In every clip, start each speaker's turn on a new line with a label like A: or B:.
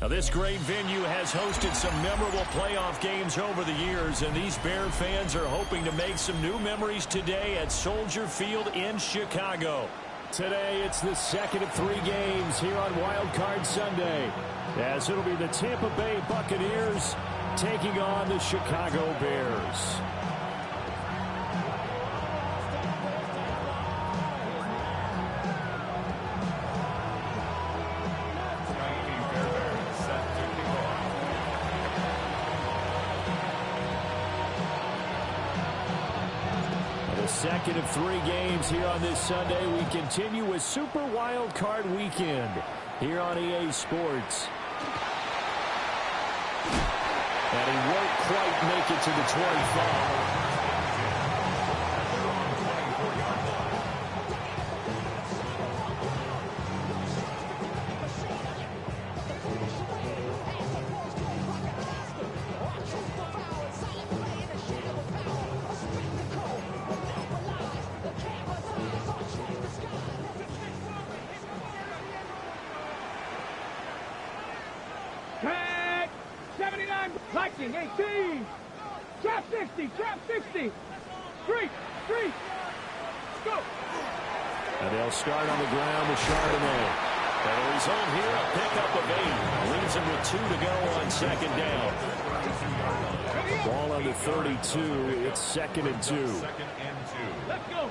A: This great venue has hosted some memorable playoff games over the years, and these Bear fans are hoping to make some new memories today at Soldier Field in Chicago. Today, it's the second of 3 games here on Wild Card Sunday, as it'll be the Tampa Bay Buccaneers taking on the Chicago Bears. Second of 3 games here on this Sunday. We continue with Super Wild Card Weekend here on EA Sports. And he won't quite make it to the 25.
B: Lightning, 18. Trap 60, trap 60. Street, go.
A: And they'll start on the ground with Chardonnay. And he's home here, a pickup of 8. Leaves him with 2 to go on second down. Ball on the 32. It's 2nd and 2.
B: Let's go.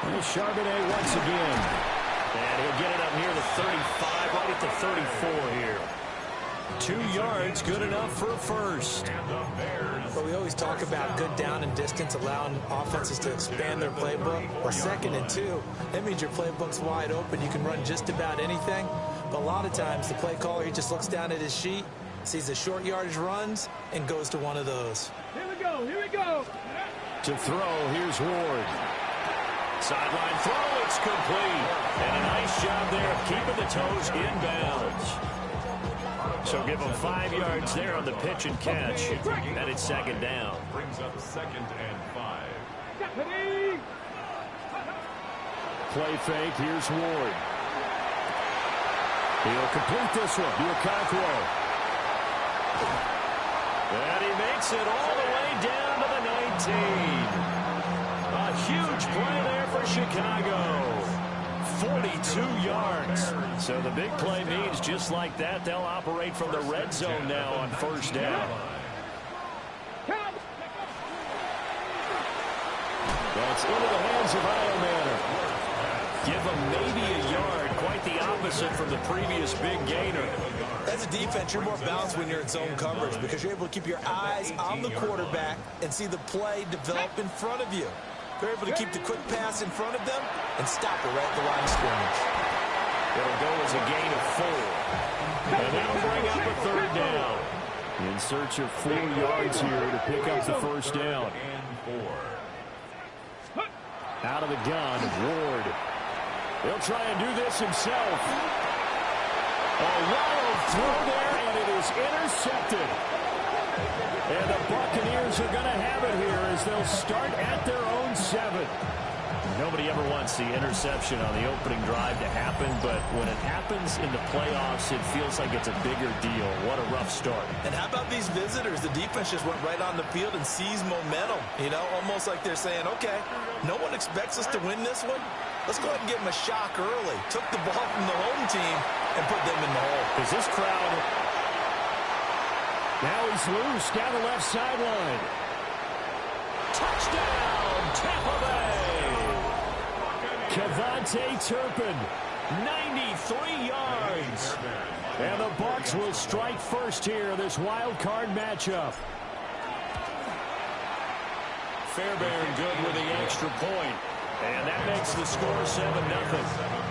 A: And Chardonnay once again. And he'll get it up near the 35, right at the 34 here. 2 yards, good enough for a first.
C: But we always talk about good down and distance, allowing offenses to expand their playbook. Well, 2nd and 2, that means your playbook's wide open. You can run just about anything. But a lot of times, the play caller, he just looks down at his sheet, sees the short yardage runs, and goes to one of those.
B: Here we go, here we go.
A: To throw, here's Ward. Sideline throw, it's complete. And a nice job there of keeping the toes inbounds. So give him 5 yards there on the pitch and catch. And it's 2nd down.
D: Brings up 2nd and 5.
A: Play fake, here's Ward. He'll complete this one. Okonkwo. And he makes it all the way down to the 19. A huge play there for Chicago. 42 yards. So the big play means just like that, they'll operate from the red zone now on 1st down. That's into the hands of Iomanner. Give him maybe a yard. Quite the opposite from the previous big gainer.
C: As a defense, you're more balanced when you're in zone coverage because you're able to keep your eyes on the quarterback and see the play develop in front of you. They're able to keep the quick pass in front of them and stop it right at the line of scrimmage.
A: It'll go as a gain of 4. And that'll bring up a 3rd down. In search of 4 yards here to pick up the 1st down. Out of the gun, Ward. He'll try and do this himself. A wild throw there, and it is intercepted. And the Buccaneers are going to have it here as they'll start at their own 7. Nobody ever wants the interception on the opening drive to happen, but when it happens in the playoffs, it feels like it's a bigger deal. What a rough start.
C: And how about these visitors? The defense just went right on the field and seized momentum. You know, almost like they're saying, okay, no one expects us to win this one. Let's go ahead and give them a shock early. Took the ball from the home team and put them in the hole.
A: Is this crowd... Now he's loose down the left sideline. Touchdown, Tampa Bay. Kevontae Turpin, 93 yards. And the Bucs will strike first here, this wild card matchup. Fairbairn good with the extra point. And that makes the score 7-0.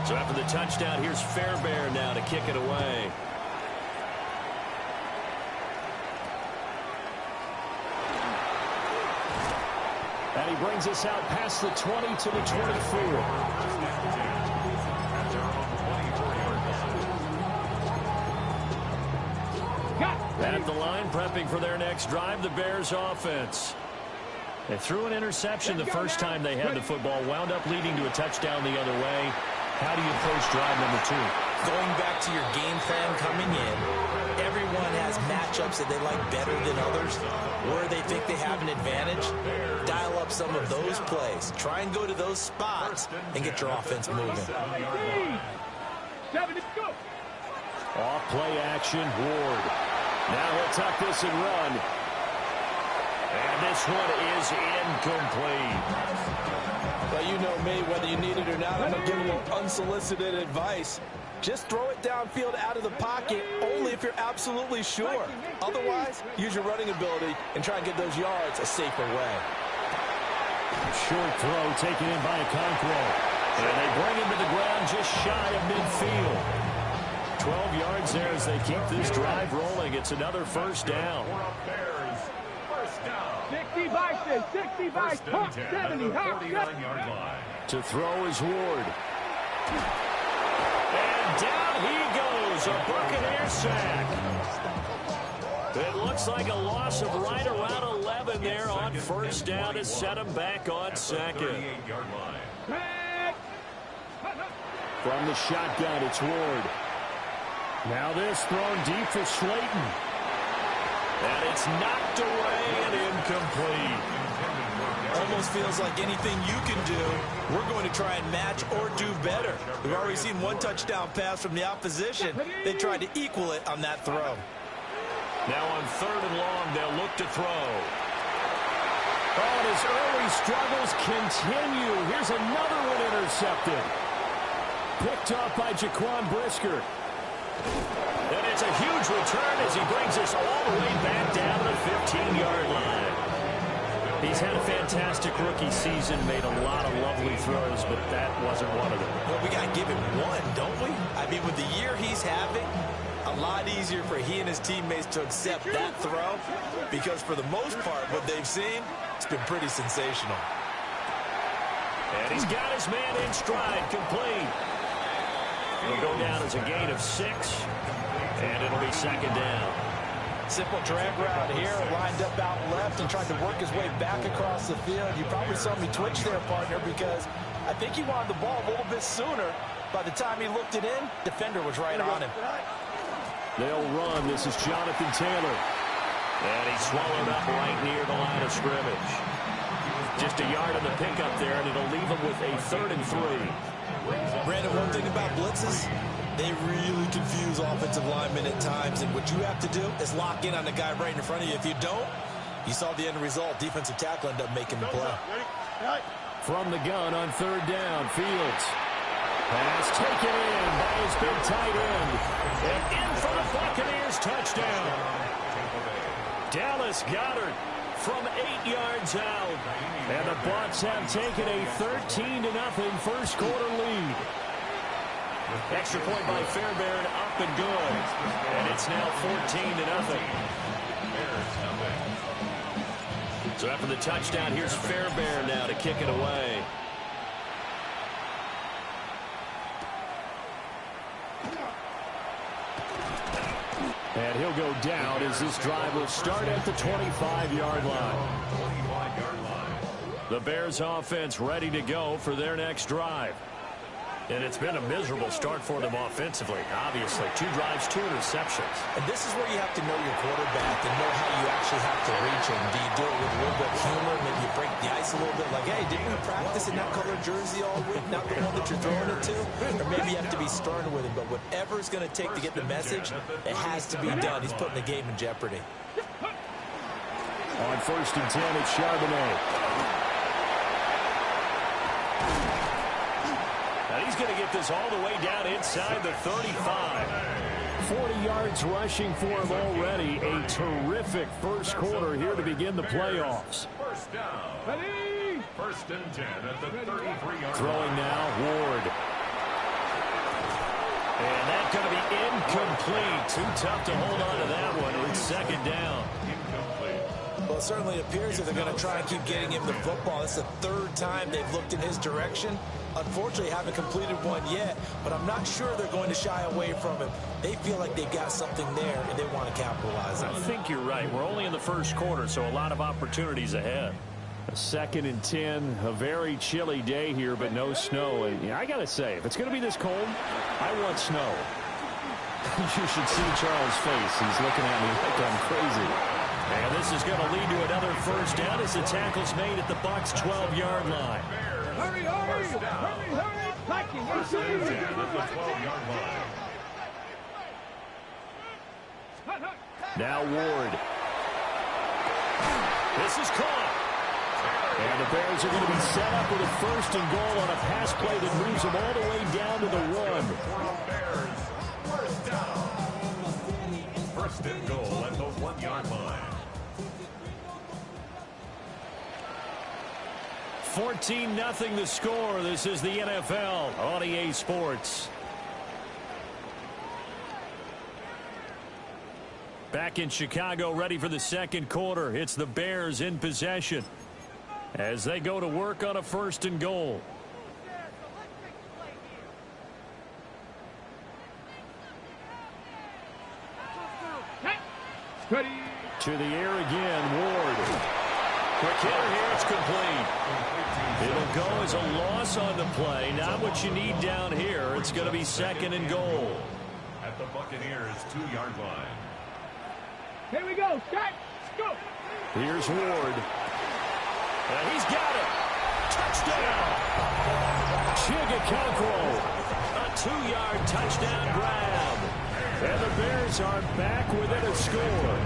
A: So after the touchdown, here's Fairbairn now to kick it away. And he brings us out past the 20 to the 24. At the line, prepping for their next drive, the Bears offense. They threw an interception the first time they had the football, wound up leading to a touchdown the other way. How do you approach drive number 2?
C: Going back to your game plan coming in, everyone has matchups that they like better than others, where they think they have an advantage. Dial up some of those plays. Try and go to those spots and get your offense moving.
B: 7, go.
A: Off play action, Ward. Now he'll tuck this and run. And this one is incomplete.
E: Well, you know me, whether you need it or not, I'm going to give a little unsolicited advice. Just throw it downfield out of the pocket, only if you're absolutely sure. Otherwise, use your running ability and try and get those yards a safer way.
A: Short throw taken in by Okonkwo. And they bring him to the ground just shy of midfield. 12 yards there as they keep this drive rolling. It's another first down.
B: 60 Bison, 60 Bison, Hawk 70, Hawk 70.
A: To throw is Ward. And down he goes, a Buccaneer sack. It looks like a loss of right around 11 there on first down to set him back on second. From the shotgun, it's Ward. Now this thrown deep for Slayton. And it's knocked away and incomplete.
C: Almost feels like anything you can do, we're going to try and match or do better. We've already seen one touchdown pass from the opposition. They tried to equal it on that throw.
A: Now on 3rd and long, they'll look to throw. Oh, and his early struggles continue. Here's another one intercepted. Picked off by Jaquan Brisker. And it's a huge return as he brings us all the way back down to the 15-yard line. He's had a fantastic rookie season, made a lot of lovely throws, but that wasn't one of them.
C: Well, we got to give him one, don't we? I mean, with the year he's having, a lot easier for he and his teammates to accept that throw, because for the most part, what they've seen, it's been pretty sensational.
A: And he's got his man in stride, complete. It'll go down as a gain of 6, and it'll be 2nd down.
E: Simple drag route here, lined up out left and tried to work his way back across the field. You probably saw me twitch there, partner, because I think he wanted the ball a little bit sooner. By the time he looked it in, defender was right on him.
A: They'll run. This is Jonathan Taylor. And he's swallowed up right near the line of scrimmage. Just a yard on the pickup there, and it'll leave him with a 3rd and 3.
C: Brandon, one thing about blitzes, they really confuse offensive linemen at times, and what you have to do is lock in on the guy right in front of you. If you don't, you saw the end result. Defensive tackle ended up making the play.
A: From the gun on 3rd down, Fields. Pass taken in by his big tight end. And in for the Buccaneers, touchdown. Dallas Goedert from 8 yards out. And the Bucs have taken a 13-0 first quarter lead. Extra point by Fairbairn, up and good. And it's now 14-0. So after the touchdown, here's Fairbairn now to kick it away. And he'll go down as this drive will start at the 25-yard line. The Bears offense ready to go for their next drive. And it's been a miserable start for them offensively, obviously. 2 drives, 2 interceptions.
C: And this is where you have to know your quarterback and know how you actually have to reach him. Do you do it with a little bit of humor? Maybe you break the ice a little bit, like, hey, didn't we practice in that colored jersey all week? Not the one that you're throwing it to? Or maybe you have to be stern with him. But whatever it's going to take to get the message, it has to be done. He's putting the game in jeopardy.
A: On 1st and 10, it's Charbonnet. He's going to get this all the way down inside the 35. 40 yards rushing for him already. A terrific first quarter here to begin the playoffs.
D: First down. 1st and 10 at the 33-yard line.
A: Throwing now, Ward. And that's going to be incomplete. Too tough to hold on to that one. It's 2nd down.
C: Well, it certainly appears that they're going to try and keep getting him the football. It's the 3rd time they've looked in his direction. Unfortunately, haven't completed one yet, but I'm not sure they're going to shy away from him. They feel like they've got something there, and they want to capitalize on it.
A: I think you're right. We're only in the first quarter, so a lot of opportunities ahead. 2nd and 10, a very chilly day here, but no snow. And yeah, I got to say, if it's going to be this cold, I want snow. You should see Charles' face. He's looking at me like I'm crazy. And this is going to lead to another first down as the tackle's made at the Bucs' 12-yard line.
B: Hurry, hurry, hurry, hurry. Packing,
D: First and 10 at the 12-yard line.
A: Now Ward. This is caught. And the Bears are going to be set up with a 1st and goal on a pass play that moves them all the way down to the 1.
D: Bears, first down. 1st and goal at the 1-yard line.
A: 14-0 the score. This is the NFL on EA Sports. Back in Chicago, ready for the 2nd quarter. It's the Bears in possession as they go to work on a 1st and goal.
B: Ready.
A: To the air again, Ward. Quick hitter here, it's complete. It'll go as a loss on the play. Not what you need down here. It's going to be 2nd and goal.
D: At the Buccaneers' 2-yard line.
B: Here we go. Set. Go.
A: Here's Ward. And he's got it. Touchdown. Chigakonkwo. A 2-yard touchdown grab. And the Bears are back within a score.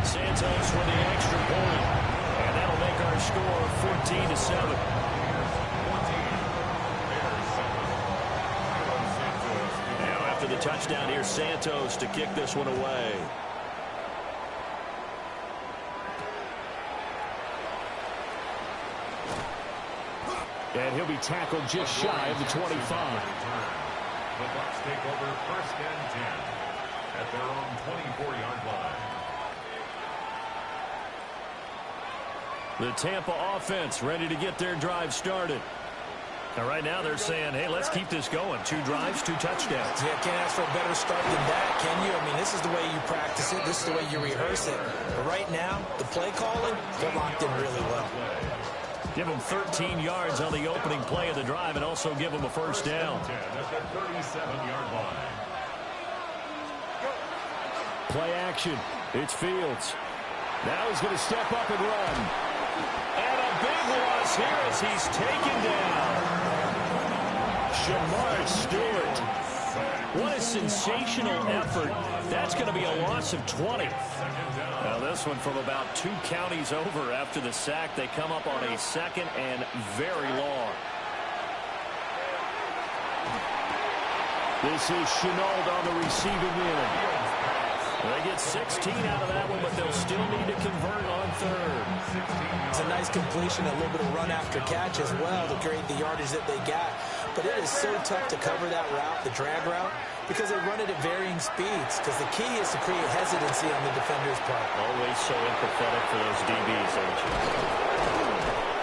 A: Santos for the extra point. And that'll make our score 14-7. Now after the touchdown, here's Santos to kick this one away. And he'll be tackled just shy of the 25.
D: The Bucs take over 1st and 10 at their own 24-yard line.
A: The Tampa offense ready to get their drive started. Now, right now they're saying, hey, let's keep this going. 2 drives, 2 touchdowns.
C: Yeah, can't ask for a better start than that, can you? I mean, this is the way you practice it. This is the way you rehearse it. But right now, the play calling, they're locked in really well.
A: Give them 13 yards on the opening play of the drive and also give them a 1st down.
D: At the 37-yard line.
A: Play action. It's Fields. Now he's going to step up and run. And a big loss here as he's taken down. Shamar Stewart. What a sensational effort. That's going to be a loss of 20. Now this one from about 2 counties over after the sack. They come up on a 2nd and very long. This is Chenault on the receiving end. They get 16 out of that one, but they'll still need to convert on 3rd.
C: It's a nice completion, a little bit of run after catch as well to create the yardage that they got. But it is so tough to cover that route, the drag route, because they run it at varying speeds. Because the key is to create hesitancy on the defender's part.
A: Always so empathetic for those DBs, aren't you?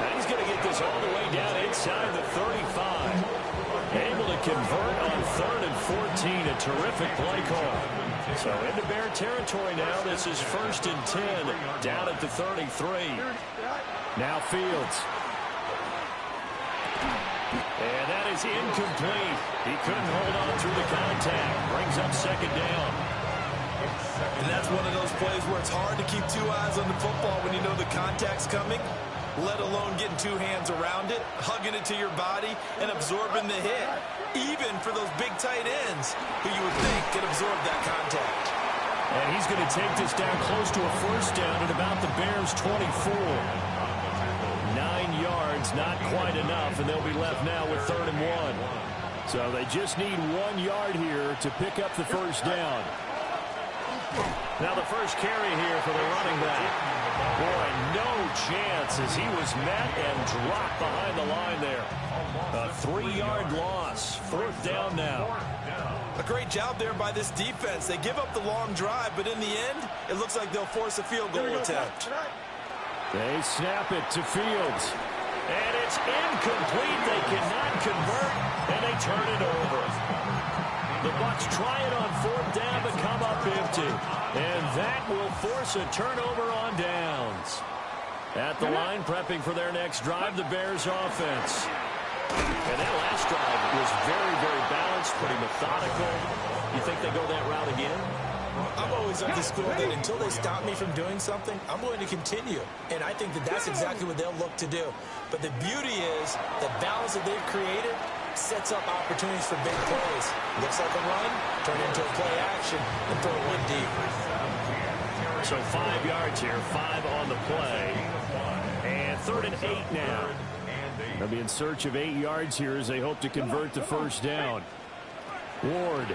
A: Now he's going to get this all the way down inside the 35. Able to convert on 3rd and 14. A terrific play call. So into Bear territory now. This is 1st and 10 down at the 33. Now Fields. And that is incomplete. He couldn't hold on through the contact. Brings up 2nd down.
E: And that's one of those plays where it's hard to keep 2 eyes on the football when you know the contact's coming, let alone getting 2 hands around it, hugging it to your body, and absorbing the hit. Even for those big tight ends who you would think could absorb that contact.
A: And he's going to take this down close to a 1st down at about the Bears' 24. 9 yards, not quite enough, and they'll be left now with 3rd and 1. So they just need 1 yard here to pick up the 1st down. Now the first carry here for the running back. Boy, no chance as he was met and dropped behind the line there. A 3-yard loss. 4th down now.
E: A great job there by this defense. They give up the long drive, but in the end, it looks like they'll force a field goal attempt.
A: They snap it to Fields. And it's incomplete. They cannot convert, and they turn it over. The Bucs try it on 4th down but come up empty. And that will force a turnover on downs. At the line, prepping for their next drive, the Bears offense. And that last drive was very, very balanced, pretty methodical. You think they go that route again?
C: I'm always of the school that until they stop me from doing something, I'm going to continue. And I think that that's exactly what they'll look to do. But the beauty is the balance that they've created sets up opportunities for big plays. Looks like a run, turn into a play action, and throw one deep.
A: So 5 yards here, 5 on the play. And 3rd and 8 now. They'll be in search of 8 yards here as they hope to convert the first down. Ward.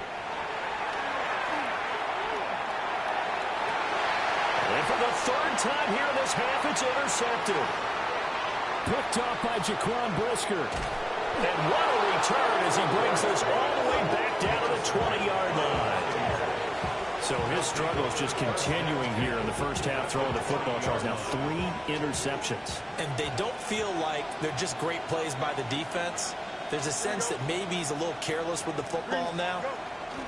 A: And for the 3rd time here in this half, it's intercepted. Picked off by Jaquan Brisker. And what a return as he brings this all the way back down to the 20-yard line. So his struggle is just continuing here in the first half throwing the football, Charles. Now 3 interceptions.
C: And they don't feel like they're just great plays by the defense. There's a sense that maybe he's a little careless with the football now.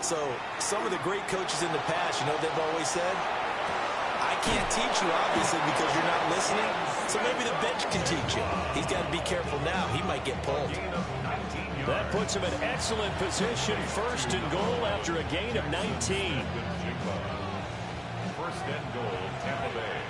C: So some of the great coaches in the past, you know, they've always said, I can't teach you, obviously, because you're not listening. So maybe the bench can teach you. He's got to be careful now. He might get pulled.
A: That puts him in excellent position. 1st and goal after a gain of 19.
D: 1st and goal, Tampa Bay.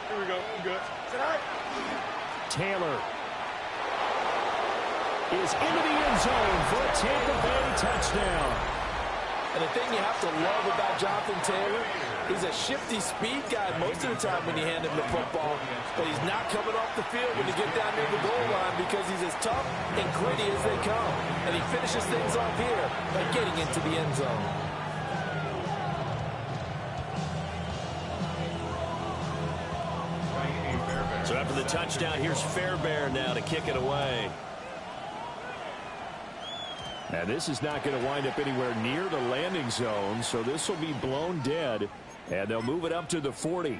B: Here we go. I'm good.
A: Taylor is into the end zone for a Tampa Bay touchdown.
E: And the thing you have to love about Jonathan Taylor, he's a shifty speed guy most of the time when you hand him the football. But he's not coming off the field when you get down near the goal line because he's as tough and gritty as they come. And he finishes things off here by getting into the end zone.
A: So after the touchdown, here's Fairbairn now to kick it away. Now this is not going to wind up anywhere near the landing zone, so this will be blown dead, and they'll move it up to the 40.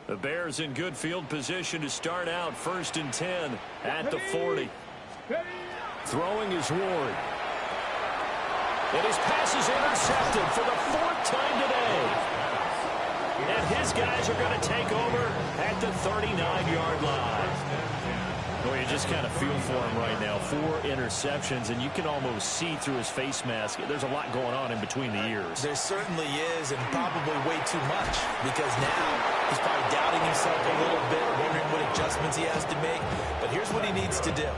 A: The Bears in good field position to start out 1st and 10 at the 40. Throwing is Ward. And his pass is intercepted for the 4th time today. And his guys are going to take over at the 39-yard line. Boy, you just kind of feel for him right now. 4 interceptions, and you can almost see through his face mask. There's a lot going on in between the ears.
C: There certainly is, and probably way too much, because now he's probably doubting himself a little bit, wondering what adjustments he has to make. But here's what he needs to do.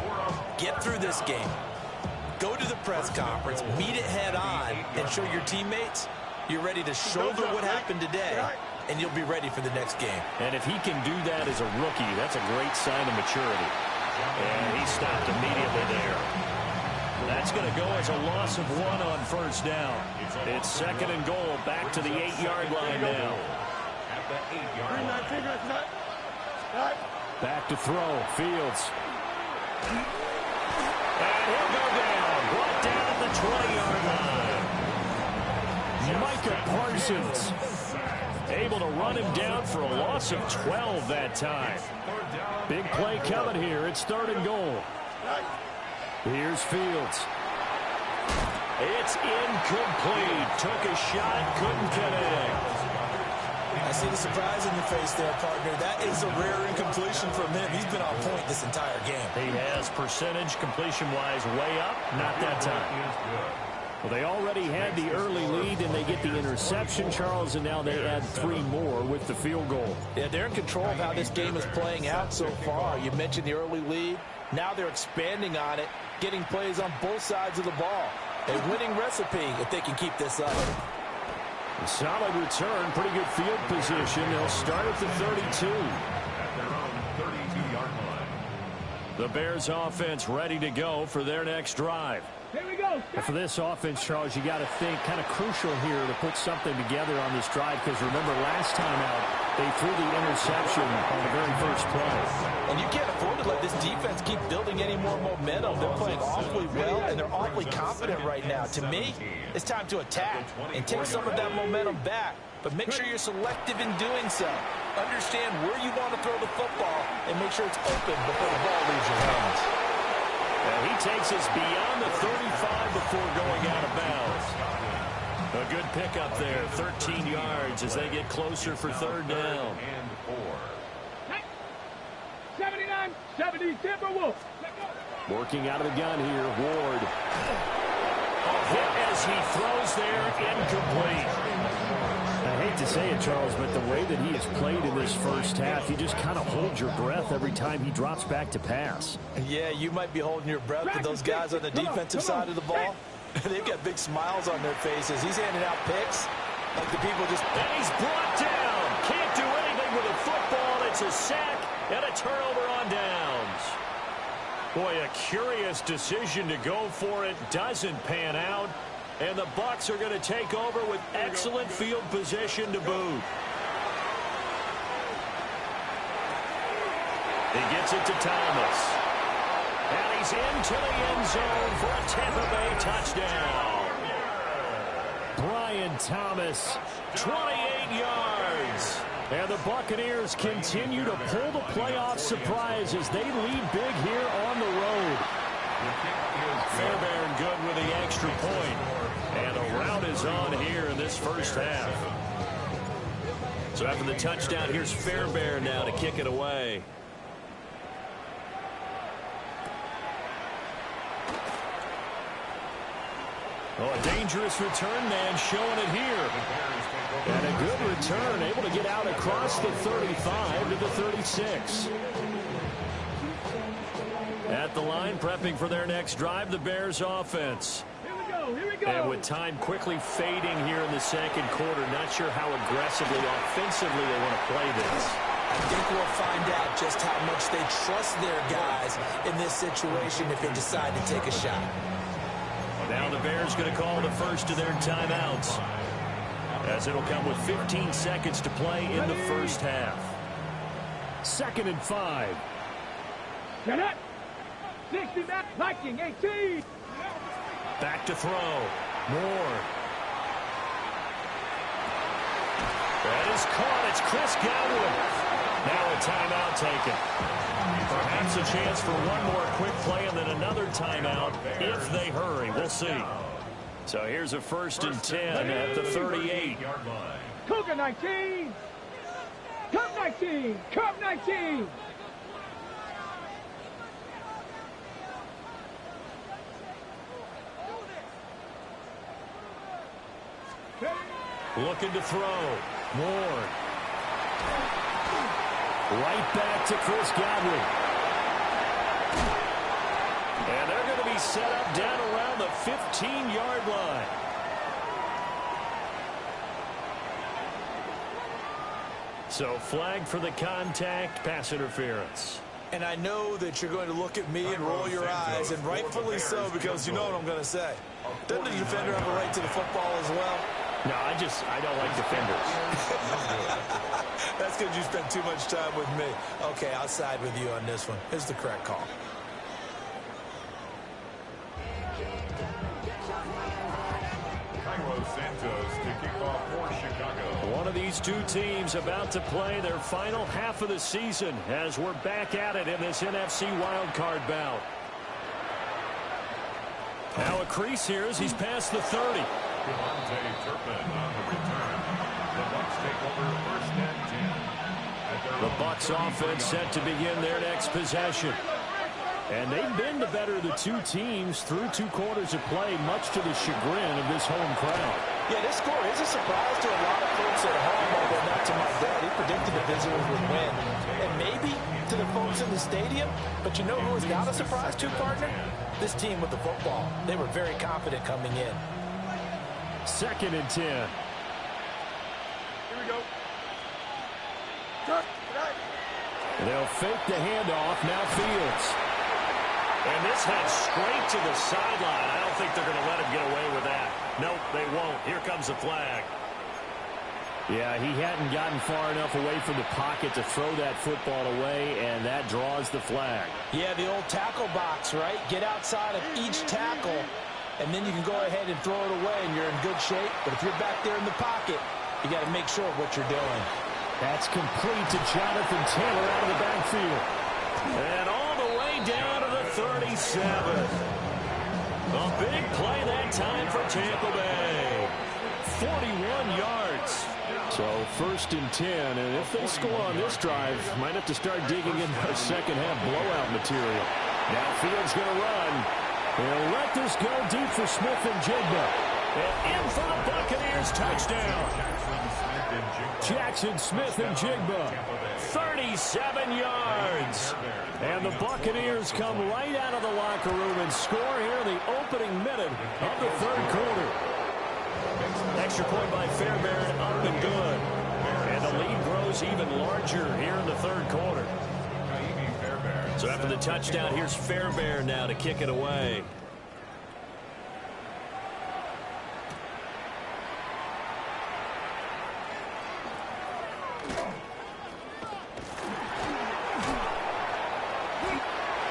C: Get through this game. Go to the press conference, meet it head on, and show your teammates you're ready to shoulder what happened today, and you'll be ready for the next game.
A: And if he can do that as a rookie, that's a great sign of maturity. And he stopped immediately there. That's going to go as a loss of 1 on 1st down. It's 2nd and goal, back to the 8-yard line now.
D: At the 8-yard line.
A: Back to throw, Fields. And he'll go down, brought down at the 20-yard line. Micah Parsons able to run him down for a loss of 12 that time. Big play coming here. It's 3rd and goal. Here's Fields. It's incomplete. Took a shot, couldn't connect.
C: I see the surprise in your face there, partner. That is a rare incompletion from him. He's been on point this entire game.
A: He has percentage completion-wise way up. Not that time. Well, they already had the early lead, and they get the interception, Charles, and now they add 3 more with the field goal.
E: Yeah, they're in control of how this game is playing out so far. You mentioned the early lead. Now they're expanding on it, getting plays on both sides of the ball. A winning recipe if they can keep this up.
A: A solid return, pretty good field position. They'll start at the 32.
D: At their own 32-yard line.
A: The Bears offense ready to go for their next drive.
B: Here we go.
A: And for this offense, Charles, you got to think kind of crucial here to put something together on this drive, because remember last time out, They threw the interception on the very first play.
E: And you can't afford to let this defense keep building any more momentum. They're playing awfully well, and they're awfully confident right now. To me, it's time to attack and take some of that momentum back. But make sure you're selective in doing so. Understand where you want to throw the football and make sure it's open before the ball leaves your hands.
A: And he takes us beyond the 35 before going out of bounds. A good pickup there, 13 yards as they get closer for third down.
B: 79-70 Timberwolves.
A: Working out of the gun here, Ward. A hit as he throws there, incomplete. I hate to say it, Charles, but the way that he has played in this first half, you just kind of hold your breath every time he drops back to pass.
E: Yeah, you might be holding your breath, but those guys on the defensive side of the ball, they've got big smiles on their faces. He's handing out picks like the people just...
A: And he's brought down. Can't do anything with a football. It's a sack and a turnover on downs. Boy, a curious decision to go for it. Doesn't pan out. And the Bucs are going to take over with excellent field position to boot. He gets it to Thomas. And he's into the end zone for a Tampa Bay touchdown. Brian Thomas, 28 yards. And the Buccaneers continue to pull the playoff surprise as they lead big here on the road. Fairbairn good with the extra point. And a rout is on here in this first half. So after the touchdown, here's Fairbairn now to kick it away. Oh, a dangerous return man showing it here. And a good return, able to get out across the 35 to the 36. At the line, prepping for their next drive, the Bears offense.
B: Here we go.
A: And with time quickly fading here in the second quarter, not sure how aggressively, offensively they want to play this.
C: I think we'll find out just how much they trust their guys in this situation if they decide to take a shot.
A: Now the Bears going to call the first of their timeouts, as it'll come with 15 seconds to play in the first half. 2nd and 5.
B: Get it. 60 back, Viking 18.
A: Back to throw. Moore. That is caught. It's Chris Godwin. Now a timeout taken. Perhaps a chance for one more quick play and then another timeout if they hurry. We'll see. So here's a 1st and 10 at the 38.
B: Cougar 19. Cup 19. Cup 19.
A: Looking to throw. Ward. Right back to Chris Godwin. And they're going to be set up down around the 15-yard line. So flag for the contact, pass interference.
C: And I know that you're going to look at me and roll your eyes, and rightfully so, because you know what I'm going to say. Doesn't the defender have a right to the football as well?
A: No, I don't like defenders.
C: That's because you spent too much time with me. Okay, I'll side with you on this one. Here's the correct call.
D: Santos to kick off for Chicago.
A: One of these two teams about to play their final half of the season as we're back at it in this NFC wildcard bout. Now a crease here as he's past the 30.
D: Devontae Turpin on the return. The Bucs take over 1st and 10.
A: The Bucs offense set to begin their next possession. And they've been the better of the two teams through 2 quarters of play, much to the chagrin of this home crowd.
E: Yeah, this score is a surprise to a lot of folks at home, although not to my dad. He predicted the visitors would win. And maybe to the folks in the stadium, but you know who is not a surprise to, partner? This team with the football. They were very confident coming in.
A: 2nd and 10.
B: Here we go.
A: They'll fake the handoff. Now Fields. And this heads straight to the sideline. I don't think they're going to let him get away with that. Nope, they won't. Here comes the flag. Yeah, he hadn't gotten far enough away from the pocket to throw that football away, and that draws the flag.
E: Yeah, the old tackle box, right? Get outside of each tackle, and then you can go ahead and throw it away, and you're in good shape. But if you're back there in the pocket, you got to make sure of what you're doing.
A: That's complete to Jonathan Taylor out of the backfield. And all the way down to the 37. A big play that time for Tampa Bay. 41 yards. So 1st and 10, and if they score on this drive, might have to start digging in their second half blowout material. Now Fields going to run. They'll let this go deep for Smith and Jigba. And in for the Buccaneers touchdown. Jackson Smith and Jigba. 37 yards. And the Buccaneers come right out of the locker room and score here in the opening minute of the 3rd quarter. Extra point by Fairbairn, up and good. And the lead grows even larger here in the 3rd quarter. So after the touchdown, here's Fairbairn now to kick it away.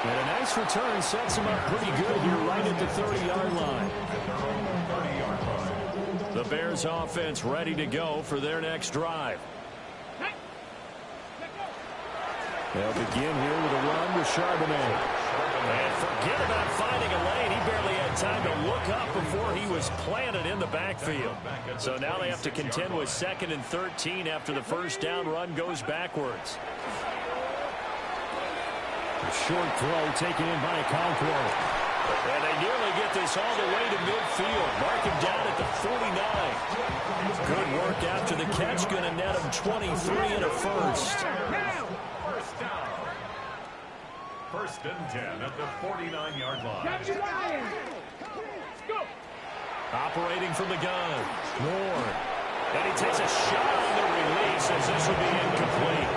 A: And a nice return sets him up pretty good here right at the 30-yard line. The Bears offense ready to go for their next drive. They'll begin here with a run with Charbonnet. And forget about finding a lane. He barely had time to look up before he was planted in the backfield. So now they have to contend with 2nd and 13 after the 1st down run goes backwards. A short throw taken in by Okonkwo. And they nearly get this all the way to midfield. Mark him down at the 49. Good work after the catch. Going to net him 23 and a first.
D: First down. 1st and 10 at the 49-yard line.
A: Operating from the gun. Moore. And he takes a shot on the release as this will be incomplete.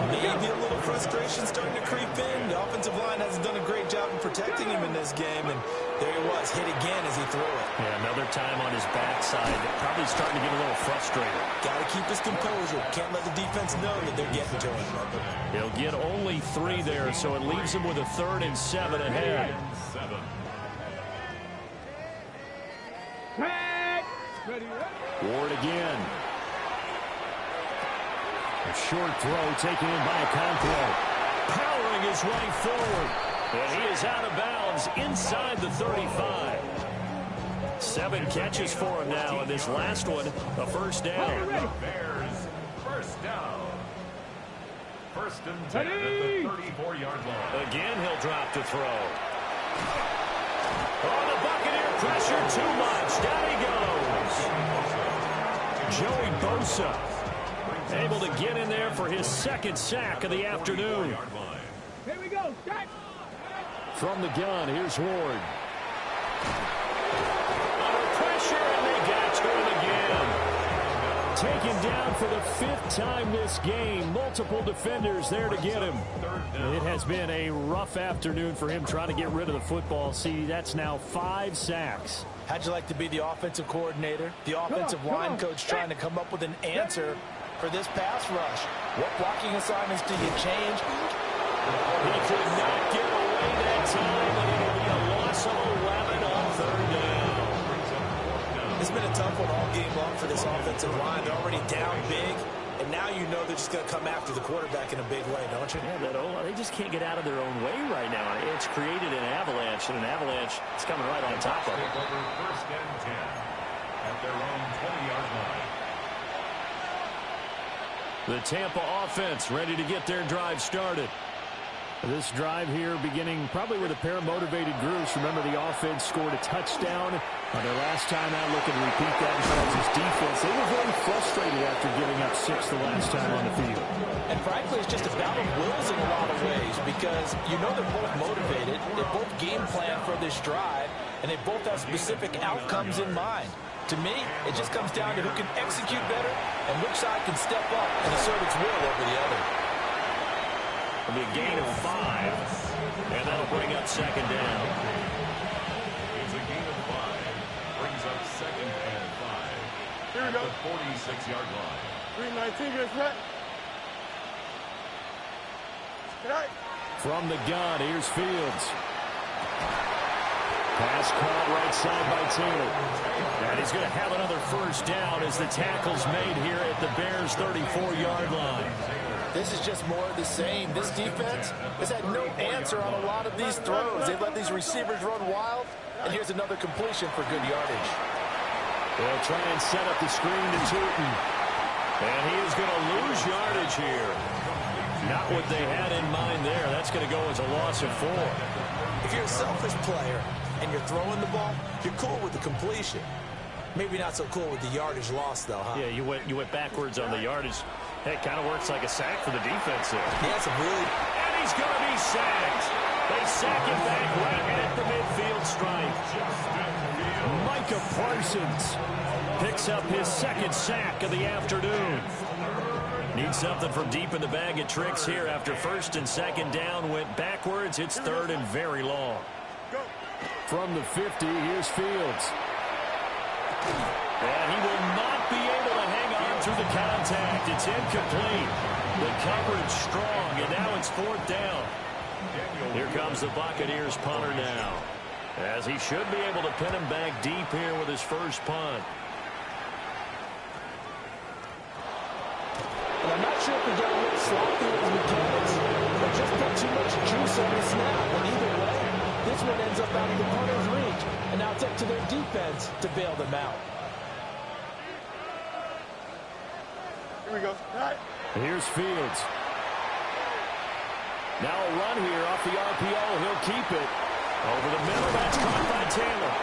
E: Maybe a little frustration starting to creep in. The offensive line hasn't done a great job of protecting him in this game, and there he was, hit again as he threw it.
A: Yeah, another time on his backside. Probably starting to get a little frustrated.
E: Got to keep his composure. Can't let the defense know that they're getting to him.
A: He'll get only 3 there, so it leaves him with a 3rd and 7 ahead. Ward again. A short throw taken in by Okonkwo. Powering his way forward. And he is out of bounds inside the 35. 7 catches for him now, and this last one, a 1st down.
D: Bears, 1st down. 1st and 10 at the 34-yard line.
A: Again, he'll drop to throw. Oh, the Buccaneer pressure too much. Down he goes. Joey Bosa able to get in there for his 2nd sack of the afternoon.
B: Here we go. Start.
A: From the gun, here's Ward. Under pressure, and they got to him again. Taken down for the 5th time this game. Multiple defenders there to get him. It has been a rough afternoon for him trying to get rid of the football. See, that's now 5 sacks.
E: How'd you like to be the offensive coordinator, the offensive line coach trying to come up with an answer for this pass rush? What blocking assignments do you change?
A: He could not get away that time, and it'll be a loss of 11 on 3rd down.
E: It's been a tough one all game long for this offensive line. They're already down big, and now you know they're just going to come after the quarterback in a big way, don't you?
A: Yeah, they just can't get out of their own way right now. It's created an avalanche, and an avalanche is coming right on top of it.
D: Over 1st and 10 at their own 20-yard line.
A: The Tampa offense ready to get their drive started. This drive here beginning probably with a pair of motivated groups. Remember, the offense scored a touchdown on their last time out, looking to repeat that in Kansas defense. They were very frustrated after giving up 6 the last time on the field.
E: And frankly, it's just a battle of wills in a lot of ways, because you know they're both motivated. They both game plan for this drive, and they both have specific outcomes in mind. To me, it just comes down to who can execute better and which side can step up and assert its will over the other.
A: It'll be a gain of 5, and that'll bring up 2nd down.
D: It's a gain of 5. Brings up 2nd and 5. at the 46-yard line.
B: 319, get set. Tonight.
A: From the gun, here's Fields. Pass caught right side by Taylor. And he's going to have another first down as the tackle's made here at the Bears' 34-yard line.
E: This is just more of the same. This defense has had no answer on a lot of these throws. They've let these receivers run wild, and here's another completion for good yardage.
A: They'll try and set up the screen to Tootin. And he is going to lose yardage here. Not what they had in mind there. That's going to go as a loss of 4.
C: If you're a selfish player and you're throwing the ball, you're cool with the completion. Maybe not so cool with the yardage loss, though, huh?
A: Yeah, you went backwards on the yardage. That kind of works like a sack for the defense there.
C: Yeah, it's a really...
A: And he's going to be sacked. They sack him back right at the midfield stripe. Micah Parsons picks up his second sack of the afternoon. Needs something from deep in the bag of tricks here after first and second down went backwards. It's third and very long. From the 50, here's Fields. And he will not be able to hang on through the contact. It's incomplete. The coverage strong, and now it's fourth down. Here comes the Buccaneers punter now, as he should be able to pin him back deep here with his first punt.
E: And I'm not sure if we got a little sloppy with his mechanics, but just put too much juice on the snap. But either way, this one ends up out of the punter's reach, and now it's up to their defense to bail them out.
B: Here we go. Tonight.
A: Here's Fields. Now a run here off the RPO. He'll keep it. Over the middle, that's caught by Taylor.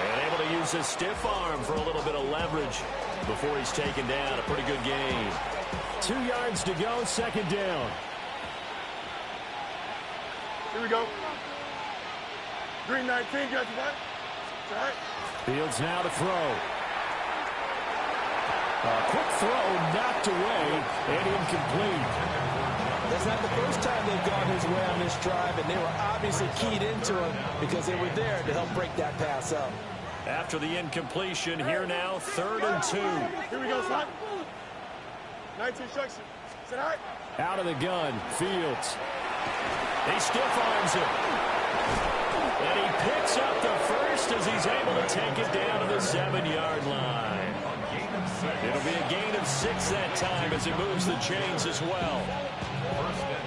A: And able to use his stiff arm for a little bit of leverage before he's taken down. A pretty good game. 2 yards to go, second down.
B: Here we go. 319, get set. Tonight.
A: Fields now to throw. A quick throw knocked away and incomplete.
E: That's not the first time they've gone his way on this drive, and they were obviously keyed into him because they were there to help break that pass up.
A: After the incompletion, here now, 3rd and 2.
B: Here we go, son. 19 instruction. Tonight.
A: Out of the gun, Fields. He stiff arms him. And he picks up the first as he's able to take it down to the 7-yard line. It'll be a gain of 6 that time as it moves the chains as well.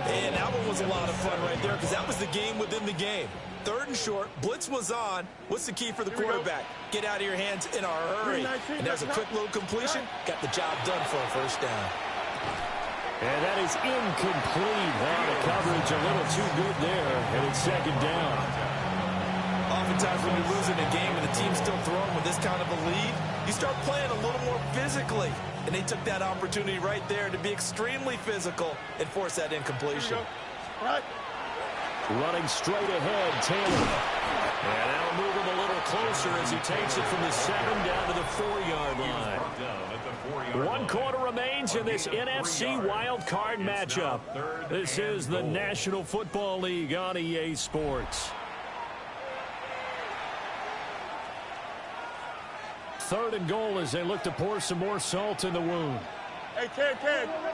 E: And that one was a lot of fun right there because that was the game within the game. 3rd and short, blitz was on. What's the key for the quarterback? Get out of your hands in a hurry. And there's a quick little completion. Got the job done for a first down.
A: And that is incomplete. Well, the coverage a little too good there, and it's second down.
E: Oftentimes when you're losing a game and the team's still throwing with this kind of a lead, you start playing a little more physically. And they took that opportunity right there to be extremely physical and force that incompletion.
B: Right.
A: Running straight ahead, Taylor. And that'll move him a little closer as he takes it from the 7 down to the 4-yard line. 1 quarter remains in this NFC wild card matchup. This is the National Football League on EA Sports. 3rd and goal as they look to pour some more salt in the wound.
B: Hey, Ken.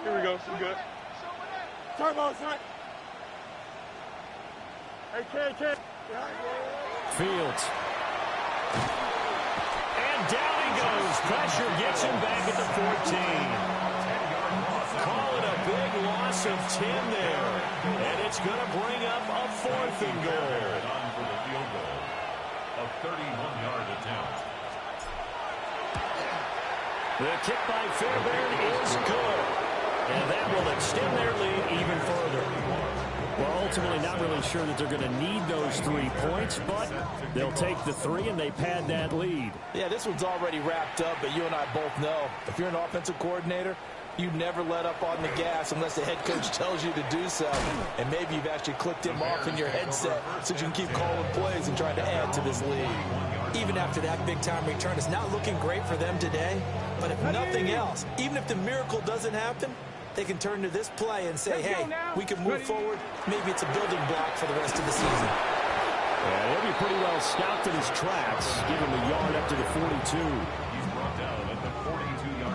B: Here we go. We good. Turbo, son. Hey, Ken.
A: Fields. And down he goes. Pressure gets him back at the 14. Call it a big loss of 10 there. And it's going to bring up a 4th and goal.
D: On for the field goal. A 31-yard attempt.
A: The kick by Fairbairn is good. And that will extend their lead even further. Well, ultimately not really sure that they're going to need those 3 points, but they'll take the 3 and they pad that lead.
E: Yeah, this one's already wrapped up, but you and I both know if you're an offensive coordinator, you never let up on the gas unless the head coach tells you to do so. And maybe you've actually clicked him off in your headset so you can keep calling plays and trying to add to this lead.
C: Even after that big-time return, it's not looking great for them today. But if nothing else, even if the miracle doesn't happen, they can turn to this play and say, hey, we can move forward. Maybe it's a building block for the rest of the season.
A: Yeah, he'll be pretty well stopped in his tracks. Give him a yard up to the 42.
D: He's brought down at the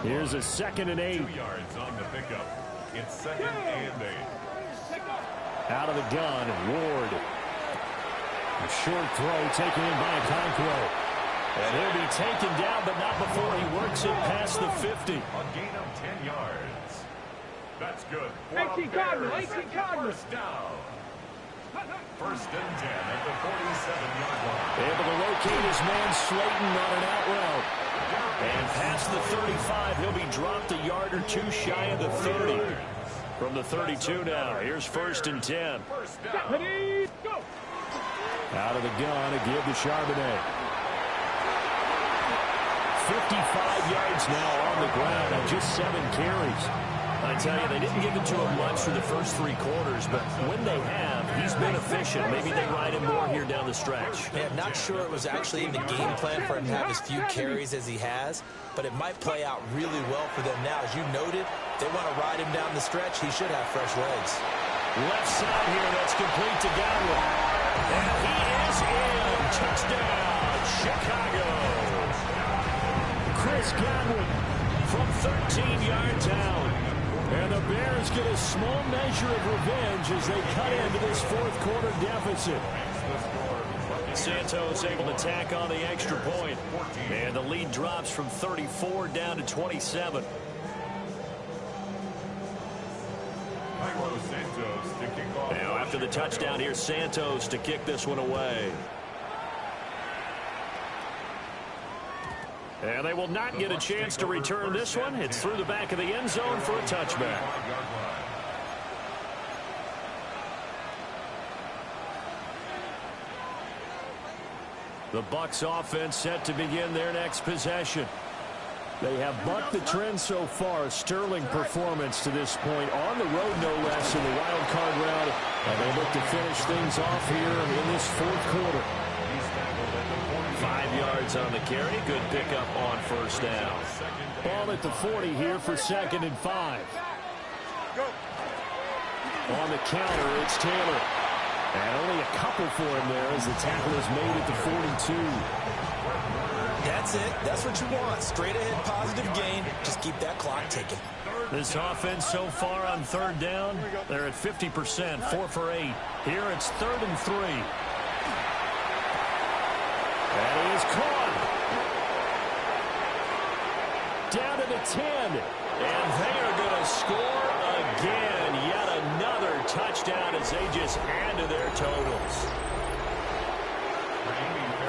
A: Here's a 2nd and 8.
D: 2 yards on the pickup. It's 2nd and 8.
A: Out of the gun, Ward. A short throw taken in by Okonkwo. And he'll be taken down, but not before he works it past the 50.
D: A gain of 10 yards. That's good.
B: 18 Cardinals. 18 Cardinals.
D: First down. 1st and 10 at the 47-yard line.
A: Able to locate his man Slayton on an out route. And past the 35, he'll be dropped a yard or 2 shy of the 30. From the 32 now, here's 1st and 10.
D: First down.
A: Out of the gun, a give to Charbonnet. 55 yards now on the ground on just 7 carries. I tell you, they didn't give it to him much for the first 3 quarters, but when they have, he's been efficient. Maybe they ride him more here down the stretch.
C: Yeah, not sure it was actually in the game plan for him to have as few carries as he has, but it might play out really well for them now. As you noted, they want to ride him down the stretch. He should have fresh legs.
A: Left side here, that's complete to Godwin. And he is in. Touchdown, Chicago. Chris Godwin from 13 yards out. And the Bears get a small measure of revenge as they cut into this 4th quarter deficit. Santos able to tack on the extra point. And the lead drops from 34 down to 27. Now after the touchdown, here's Santos to kick this one away. And they will not get a chance to return this one. It's through the back of the end zone for a touchback. The Bucs offense set to begin their next possession. They have bucked the trend so far. Sterling performance to this point on the road, no less, in the wild card round. And they look to finish things off here in this 4th quarter. 5 yards on the carry. Good pickup on 1st down. Ball at the 40 here for 2nd and 5. On the counter, it's Taylor. And only a couple for him there as the tackle is made at the 42.
C: That's it. That's what you want. Straight ahead positive gain. Just keep that clock ticking.
A: This offense so far on 3rd down, they're at 50%, 4 for 8. Here it's 3rd and 3. And he is caught. Down to the 10. And they are going to score again. Yet another touchdown as they just add to their totals.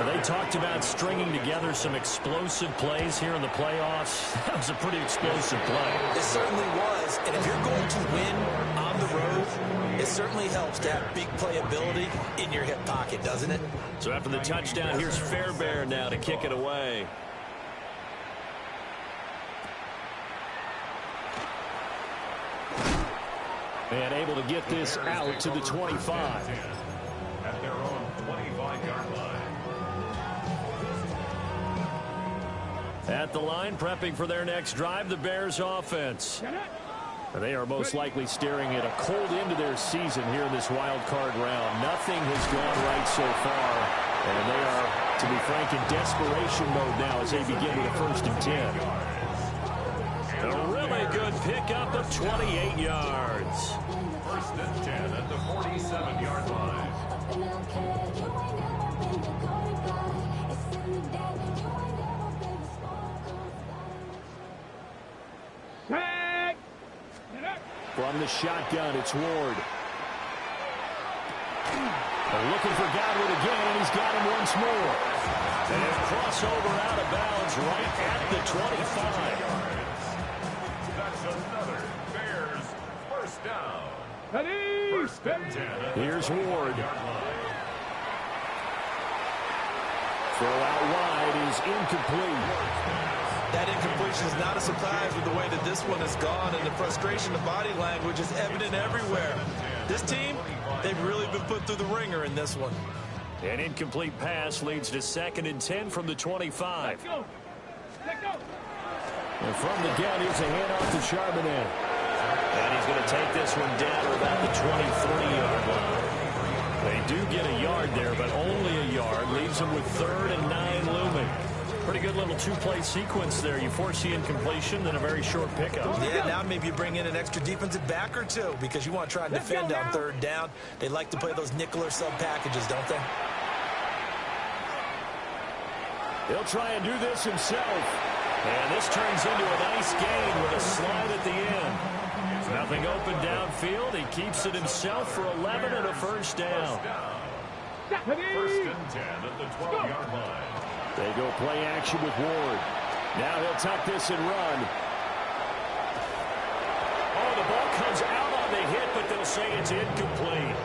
A: They talked about stringing together some explosive plays here in the playoffs. That was a pretty explosive play.
C: It certainly was. And if you're going to win on the road, it certainly helps to have big playability in your hip pocket, doesn't it?
A: So after the touchdown, here's Fairbairn now to kick it away. And able to get this out to the 25.
D: At their own 25-yard line.
A: At the line, prepping for their next drive, the Bears offense. They are most likely staring at a cold end to their season here in this wild card round. Nothing has gone right so far. And they are, to be frank, in desperation mode now as they begin with a 1st and 10. A really good pickup of 28 yards.
D: 1st and 10 at the 47-yard line.
A: From the shotgun, it's Ward. They're looking for Godwin again, and he's got him once more. And crossover out of bounds right at the 25.
D: That's another Bears 1st down. 1st and 10.
A: Here's Ward. Throw out wide is incomplete.
C: That incompletion is not a surprise with the way that this one has gone, and the frustration, the body language is evident everywhere. This team, they've really been put through the ringer in this one.
A: An incomplete pass leads to 2nd and 10 from the 25. And from the gun, here's a handoff to Charbonnet. And he's going to take this one down to about the 23-yard line. They do get a yard there, but only a yard. Leaves them with 3rd and 9 looming. Pretty good little two-play sequence there. You force the incompletion, then a very short pickup.
C: Yeah, now maybe you bring in an extra defensive back or two because you want to try and defend on third down. They like to play those nickel or sub packages, don't they?
A: He'll try and do this himself. And this turns into a nice gain with a slide at the end. Nothing open downfield. He keeps it himself for 11 and a first down.
D: First and 10 at the 12-yard line.
A: They go play action with Ward. Now he'll tuck this and run. Oh, the ball comes out on the hit, but they'll say it's incomplete.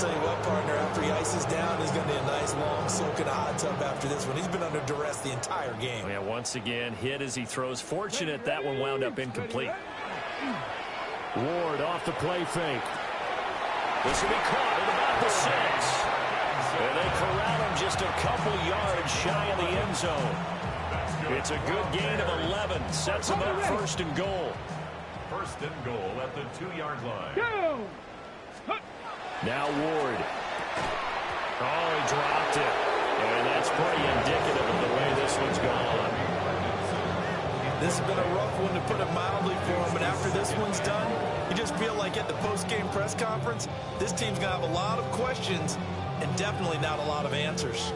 C: Tell you what, partner, after he ices down, he's going to be a nice long soak in a hot tub after this one. He's been under duress the entire game.
A: Yeah, once again, hit as he throws. Fortunate that one wound up incomplete. Ward off the play fake. This will be caught at about the 6. And they corral him just a couple yards shy of the end zone. It's a good gain of 11. Sets him up first and goal.
D: First and goal at the 2-yard line.
A: Now Ward. Oh, he dropped it. And that's pretty indicative of the way this one's gone.
C: This has been a rough one, to put it mildly, for him. But after this one's done, you just feel like at the post-game press conference, this team's going to have a lot of questions and definitely not a lot of answers.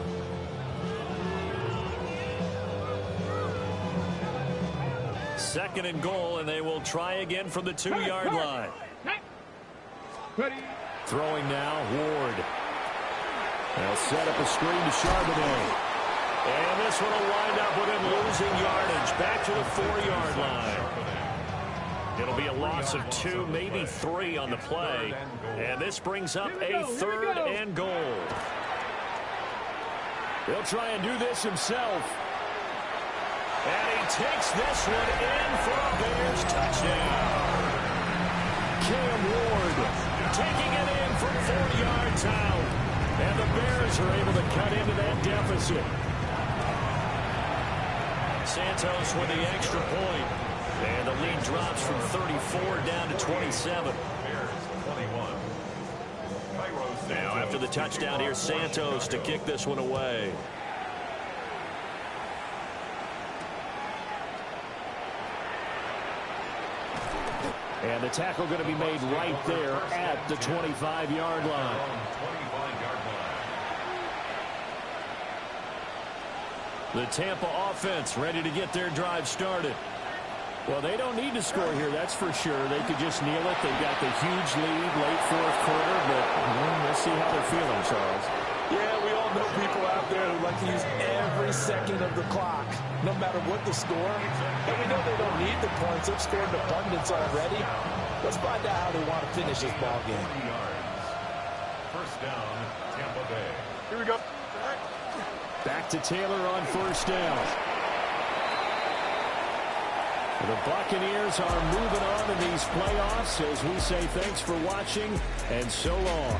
A: Second and goal, and they will try again from the 2-yard line. Throwing now, Ward. They'll set up a screen to Charbonnet. And this one will wind up with him losing yardage back to the 4-yard line. It'll be a loss of 2, maybe 3 on the play. And this brings up a 3rd and goal. He'll try and do this himself. And he takes this one in for a Bears touchdown. Cam Ward taking it in from 4 yards out. And the Bears are able to cut into that deficit. Santos with the extra point. And the lead drops from 34 down to 27. Now after the touchdown, here's Santos to kick this one away. And the tackle going to be made right there at the 25-yard line. The Tampa offense ready to get their drive started. Well, they don't need to score here, that's for sure. They could just kneel it. They've got the huge lead, late fourth quarter, but we'll see how they're feeling, Charles.
E: Yeah, we all know people out there who like to use every second of the clock, no matter what the score. And we know they don't need the points. They've scored in abundance already. Let's find out how they want to finish this ball game.
D: First down, Tampa Bay.
B: Here we go.
A: Back to Taylor on first down. The Buccaneers are moving on in these playoffs as we say thanks for watching and so long.